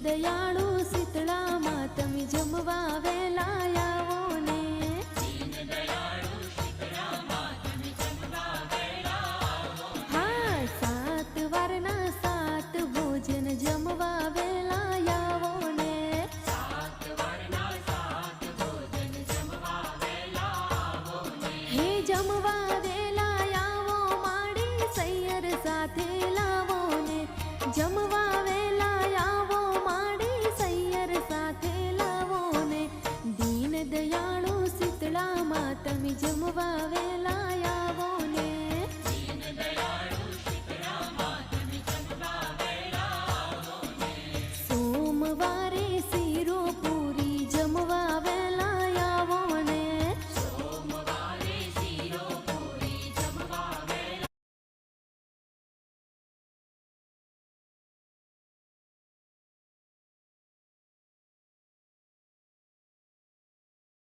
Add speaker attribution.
Speaker 1: दयाळु शीतळा माँ तमे जमवा वेला आवो ने। हाँ, 7 वारना 7 भोजन जमवा वेला आवो ने। हे जमवा वेला आवो माड़ी सैयर साथे